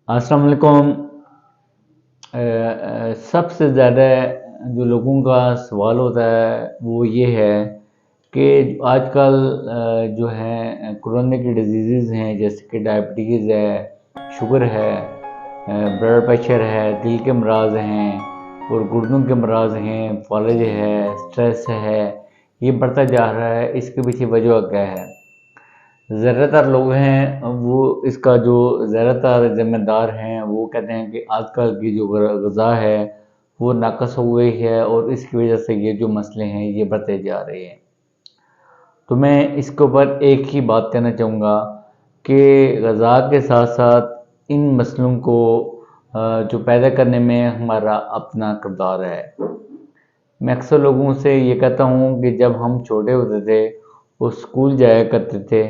अस्सलाम वालेकुम। सबसे ज़्यादा जो लोगों का सवाल होता है वो ये है कि आजकल जो है क्रोनिक डिजीज़ हैं, जैसे कि डायबिटीज़ है, शुगर है, ब्लड प्रेशर है, दिल के अमराज हैं और गुर्दों के अमराज हैं, फॉलेज है, स्ट्रेस है, ये बढ़ता जा रहा है। इसके पीछे वजह क्या है? ज़्यादातर लोग हैं वो इसका जो ज़्यादातर ज़िम्मेदार हैं वो कहते हैं कि आजकल की जो ग़िज़ा है वो नाक़स हो गई है और इसकी वजह से ये जो मसले हैं ये बढ़ते जा रहे हैं। तो मैं इसके ऊपर एक ही बात कहना चाहूँगा कि ग़िज़ा के साथ साथ इन मसलों को जो पैदा करने में हमारा अपना किरदार है। मैं अक्सर लोगों से ये कहता हूँ कि जब हम छोटे होते थे और स्कूल जाया करते थे,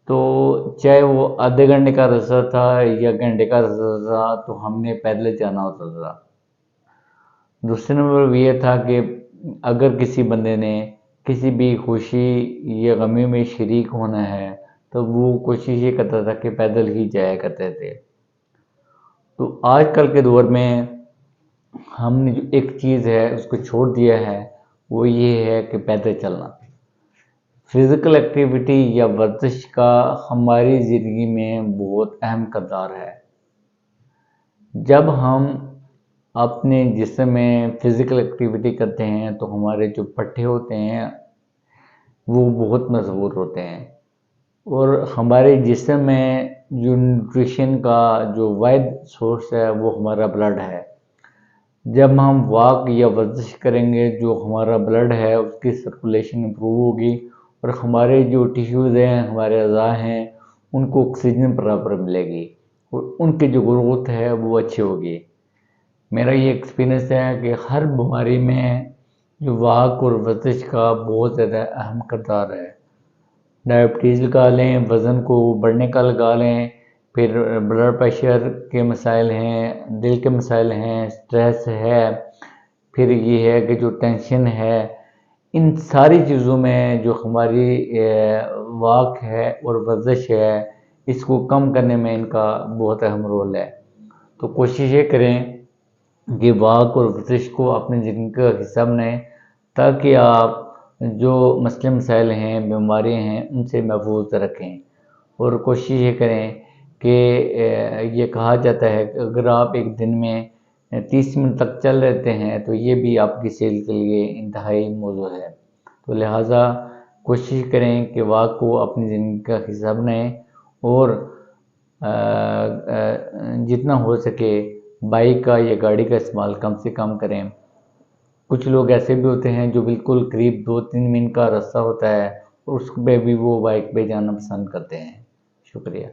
तो चाहे वो आधे घंटे का रास्ता था या घंटे का रास्ता था, तो हमने पैदल जाना होता था। दूसरे नंबर पर ये था कि अगर किसी बंदे ने किसी भी खुशी या गमी में शरीक होना है तो वो कोशिश ये करता था कि पैदल ही जाया करते थे। तो आजकल के दौर में हमने जो एक चीज़ है उसको छोड़ दिया है, वो ये है कि पैदल चलना। फ़िज़िकल एक्टिविटी या वर्जिश का हमारी ज़िंदगी में बहुत अहम किरदार है। जब हम अपने जिस्म में फ़िज़िकल एक्टिविटी करते हैं तो हमारे जो पट्टे होते हैं वो बहुत मज़बूत होते हैं और हमारे जिस्म में जो न्यूट्रिशन का जो वाहिद सोर्स है वो हमारा ब्लड है। जब हम वॉक या वर्जिश करेंगे, जो हमारा ब्लड है उसकी सर्कुलेशन इम्प्रूव होगी और हमारे जो टिश्यूज़ हैं, हमारे अज़ा हैं, उनको ऑक्सीजन बराबर मिलेगी और उनकी जो ग्रोथ है वो अच्छी होगी। मेरा ये एक्सपीरियंस है कि हर बीमारी में जो वॉक और वर्जिश का बहुत ज़्यादा अहम किरदार है। डायबिटीज़ लगा लें, वज़न को बढ़ने का लगा लें, फिर ब्लड प्रेशर के मसाइल हैं, दिल के मसाइल हैं, स्ट्रेस है, फिर ये है कि जो टेंशन है, इन सारी चीज़ों में जो हमारी वॉक है और वर्जिश है, इसको कम करने में इनका बहुत अहम रोल है। तो कोशिश ये करें कि वॉक और वर्जिश को अपनी ज़िंदगी का हिस्सा बनाएं ताकि आप जो मसले मसाइल हैं, बीमारियाँ हैं, उनसे महफूज रखें। और कोशिश ये करें कि ये कहा जाता है कि अगर आप एक दिन में 30 मिनट तक चल लेते हैं तो ये भी आपकी सेहत के लिए इंतहाई मौजू है। तो लिहाजा कोशिश करें कि वॉक को अपनी ज़िंदगी का हिस्सा बनाएं और जितना हो सके बाइक का या गाड़ी का इस्तेमाल कम से कम करें। कुछ लोग ऐसे भी होते हैं जो बिल्कुल करीब 2-3 मिनट का रास्ता होता है और उस पे भी वो बाइक पे जाना पसंद करते हैं। शुक्रिया।